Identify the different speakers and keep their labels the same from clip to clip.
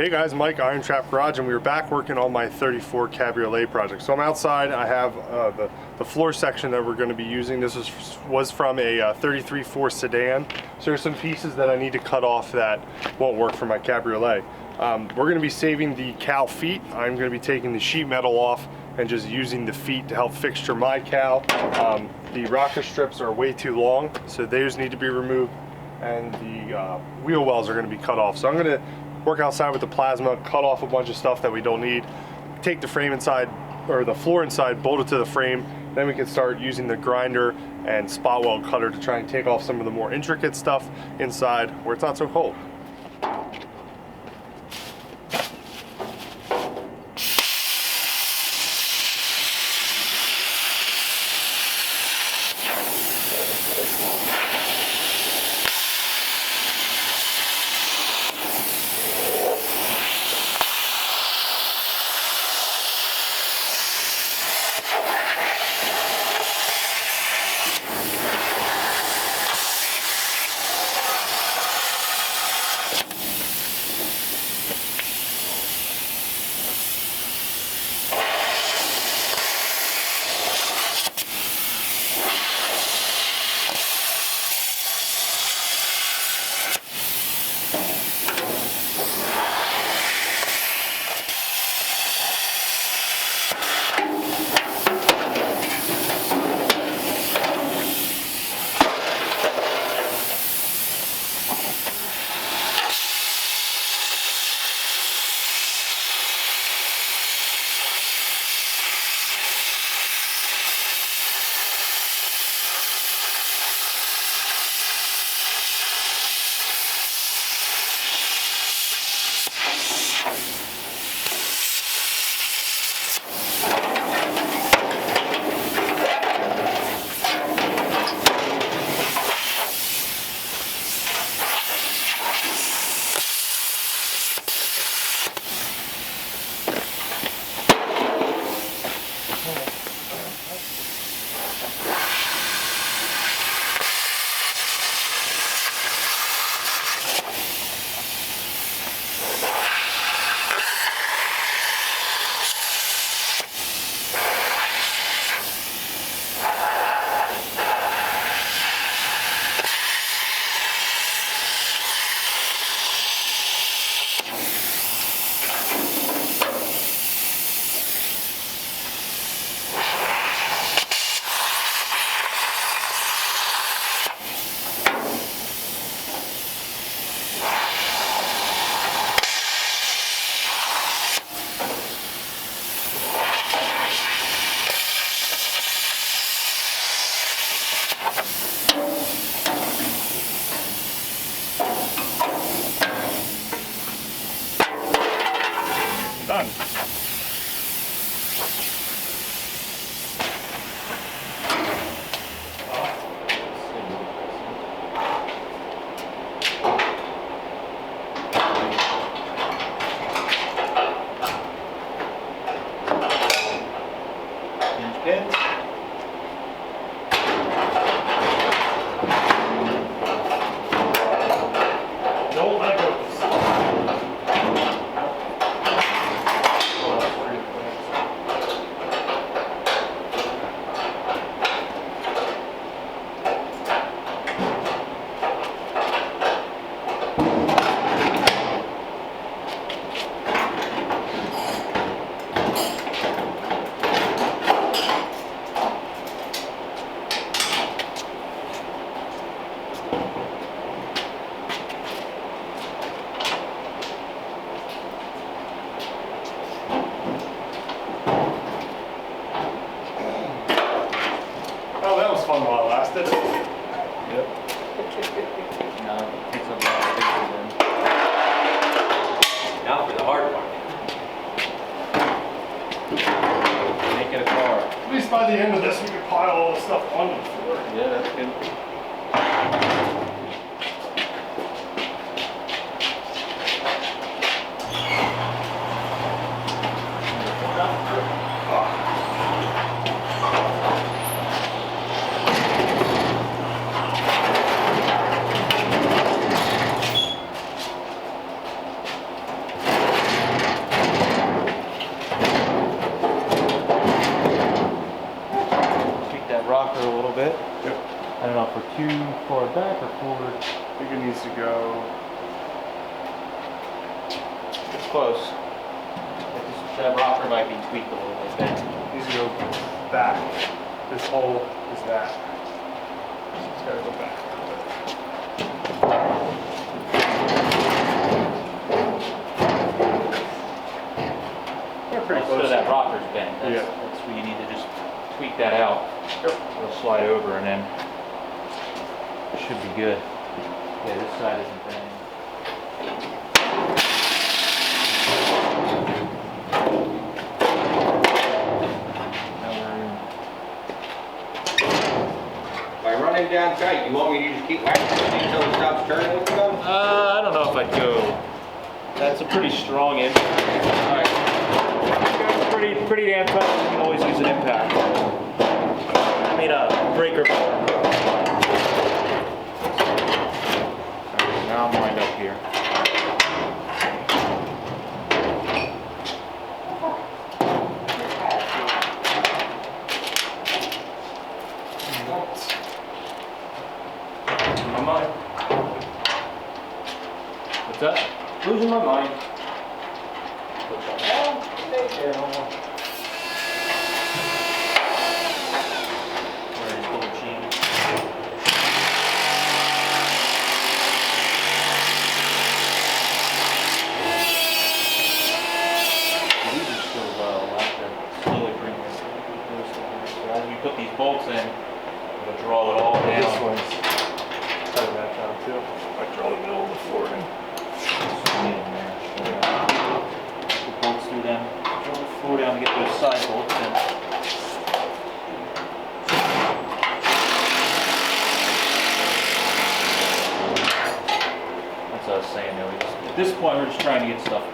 Speaker 1: Hey guys, Mike, IronTrap Garage, and we were back working on my 34 Cabriolet project. So I'm outside. I have the floor section that we're going to be using. This was from a 33 Ford sedan. So there's some pieces that I need to cut off that won't work for my Cabriolet. We're going to be saving the cowl feet. I'm going to be taking the sheet metal off and just using the feet to help fixture my cowl. The rocker strips are way too long, so those need to be removed, and the wheel wells are going to be cut off. So I'm going to work outside with the plasma, cut off a bunch of stuff that we don't need, take the frame inside, or the floor inside, bolt it to the frame, then we can start using the grinder and spot weld cutter to try and take off some of the more intricate stuff inside where it's not so cold. Done.
Speaker 2: Pins.
Speaker 1: No Legos. Oh, that was fun while it lasted.
Speaker 2: Yep. Now, pick some pictures in. Now for the hard part. Make it a car.
Speaker 1: At least by the end of this, we could pile all the stuff on the floor.
Speaker 2: Yeah, that's good.
Speaker 3: too far back or forward?
Speaker 1: I think it needs to go.
Speaker 3: It's close. That rocker might be tweaked a little bit then.
Speaker 1: It needs to go back. This hole is that. So it's got to go back. They're pretty close.
Speaker 3: So that rocker's bent.
Speaker 1: Yeah.
Speaker 3: That's where you need to just tweak that out.
Speaker 1: Yep.
Speaker 3: It'll slide over and then it should be good. Yeah, this side isn't bending.
Speaker 4: By running down tight, you want me to just keep whacking it until it stops turning with the gun?
Speaker 3: I don't know if I'd go. That's a pretty strong impact.
Speaker 4: Alright.
Speaker 3: Pretty damn tough. You can always use an impact. I made a breaker bar. Alright, now I'm lined up here.
Speaker 4: My mind.
Speaker 3: What's that?
Speaker 4: Losing my mind.
Speaker 3: As we put these bolts in, we'll draw it all down.
Speaker 1: This one's cutting that down too. I draw the middle of the floor in.
Speaker 3: Put bolts through them, draw the floor down to get those side bolts in. That's what I was saying though. At this point, we're just trying to get stuff.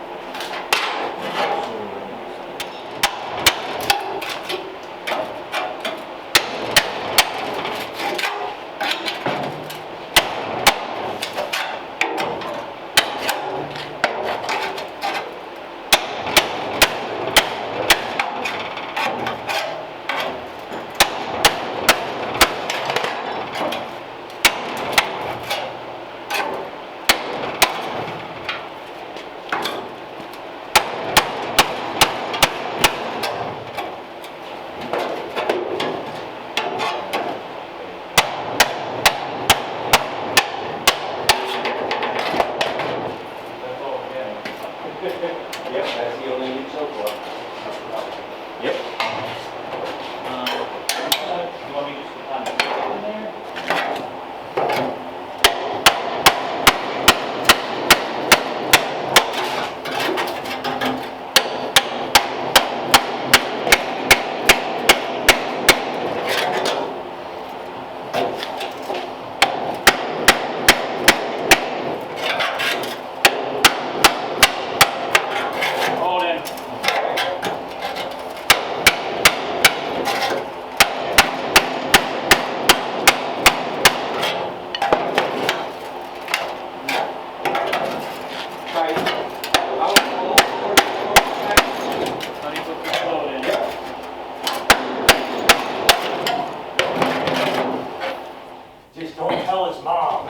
Speaker 4: Yep, that's the only need so far.
Speaker 3: Yep. You want me just to kind of put it in there? Hold in.
Speaker 4: Tight.
Speaker 3: Honey, put the float in.
Speaker 4: Just don't tell his mom.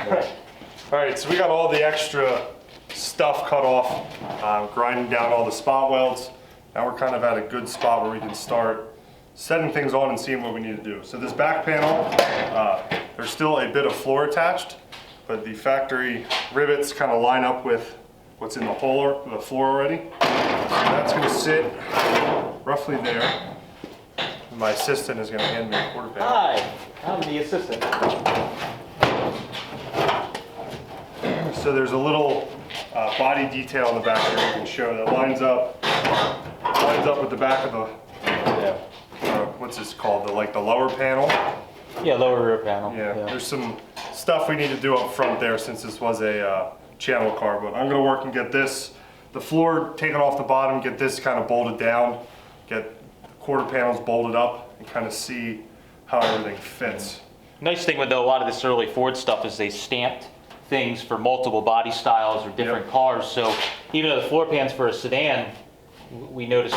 Speaker 1: All right, so we got all the extra stuff cut off, grinding down all the spot welds. Now we're kind of at a good spot where we can start setting things on and seeing what we need to do. So this back panel, there's still a bit of floor attached, but the factory rivets kind of line up with what's in the floor already. So that's gonna sit roughly there. My assistant is gonna hand me a quarter panel.
Speaker 3: Hi, I'm the assistant.
Speaker 1: So there's a little body detail in the back here we can show that lines up with the back of the, what's this called? The lower panel.
Speaker 3: Yeah, lower rear panel.
Speaker 1: Yeah, there's some stuff we need to do up front there since this was a channel car, but I'm gonna work and get the floor taken off the bottom, get this kind of bolted down, get the quarter panels bolted up, and kind of see how everything fits.
Speaker 3: Nice thing with a lot of this early Ford stuff is they stamped things for multiple body styles or different cars. So even though the floor pans for a sedan, we noticed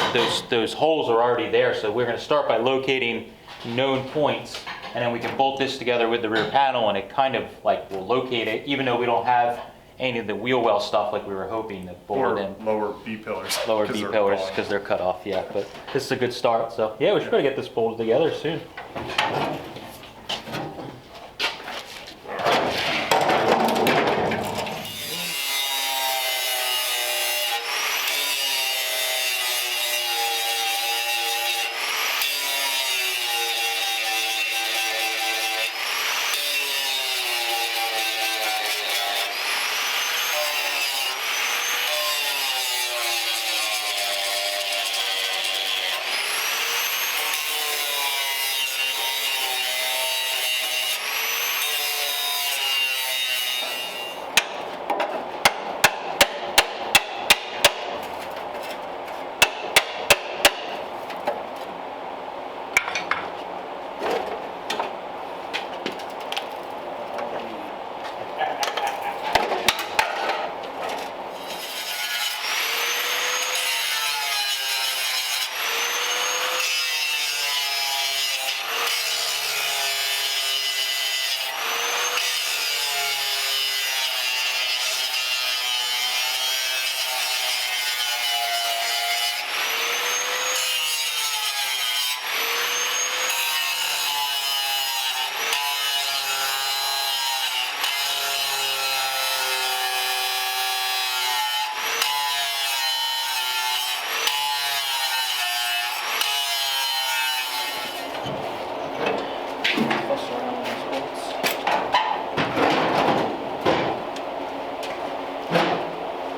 Speaker 3: those holes are already there. So we're going to start by locating known points and then we can bolt this together with the rear panel, and it kind of like will locate it, even though we don't have any of the wheel well stuff like we were hoping to bolt
Speaker 1: Or
Speaker 3: it in.
Speaker 1: lower B pillars.
Speaker 3: Lower
Speaker 1: 'cause
Speaker 3: B
Speaker 1: they're
Speaker 3: pillars
Speaker 1: gone.
Speaker 3: because they're cut off yet, but this is a good start. So yeah, we should probably get this bolted together soon.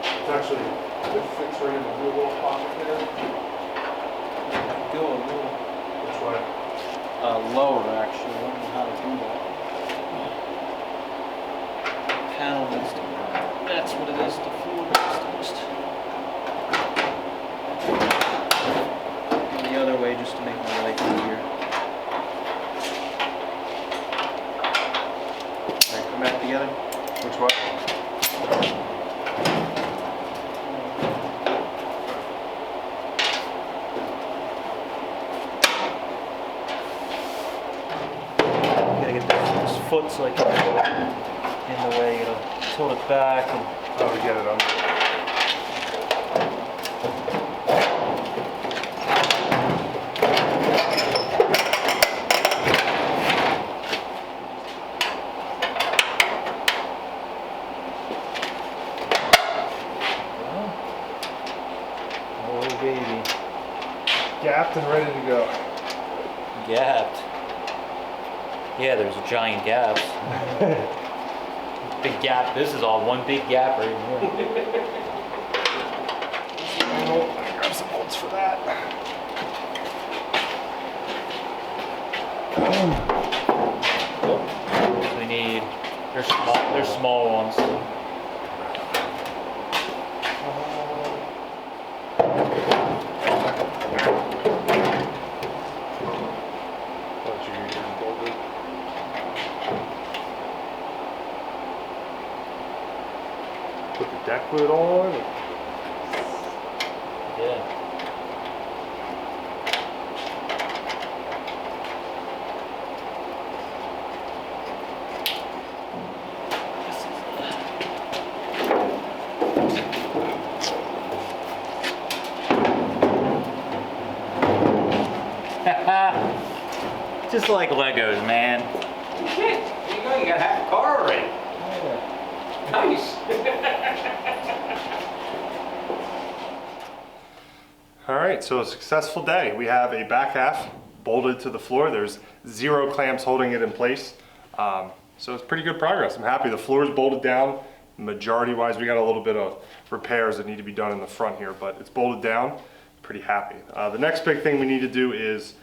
Speaker 1: It's actually fixed right in the wheel well pocket there.
Speaker 5: Go a little
Speaker 1: Which way?
Speaker 5: lower, actually. I don't know how to do that. Panel needs to. That's what it is. The floor needs to. And the other way, just to make my life easier. Alright, come back together.
Speaker 1: Which way?
Speaker 5: Gotta get this foot so I can in the way. Gotta tilt it back and.
Speaker 1: Oh, to get it under.
Speaker 5: Oh baby.
Speaker 1: Gapped and ready to go.
Speaker 3: Gapped. Yeah, there's giant gaps. Big gap. This is all one big gap right here.
Speaker 1: Grab some bolts for that.
Speaker 3: So we need. There's small ones.
Speaker 1: Put the deck lid on.
Speaker 3: Yeah. Just like Legos, man.
Speaker 4: Shit, there you go, you got half a car already. Nice.
Speaker 1: All right, so a successful day. We have a back half bolted to the floor. There's 0 clamps holding it in place. So it's pretty good progress. I'm happy the floor is bolted down. Majority wise, we got a little bit of repairs that need to be done in the front here, but it's bolted down. Pretty happy. The next big thing we need to do is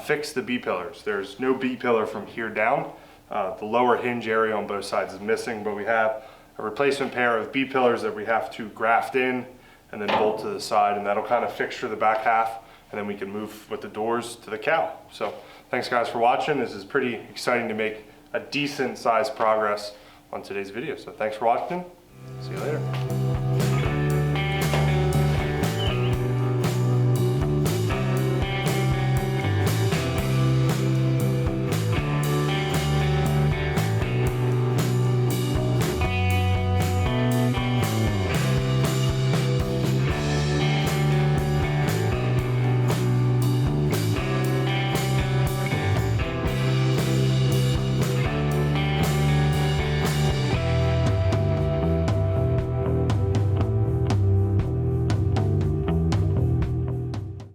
Speaker 1: fix the B pillars. There's no B pillar from here down. The lower hinge area on both sides is missing, but we have a replacement pair of B pillars that we have to graft in and then bolt to the side, and that'll kind of fixture the back half, and then we can move with the doors to the cow. So thanks guys for watching. This is pretty exciting to make a decent sized progress on today's video. So thanks for watching. See you later.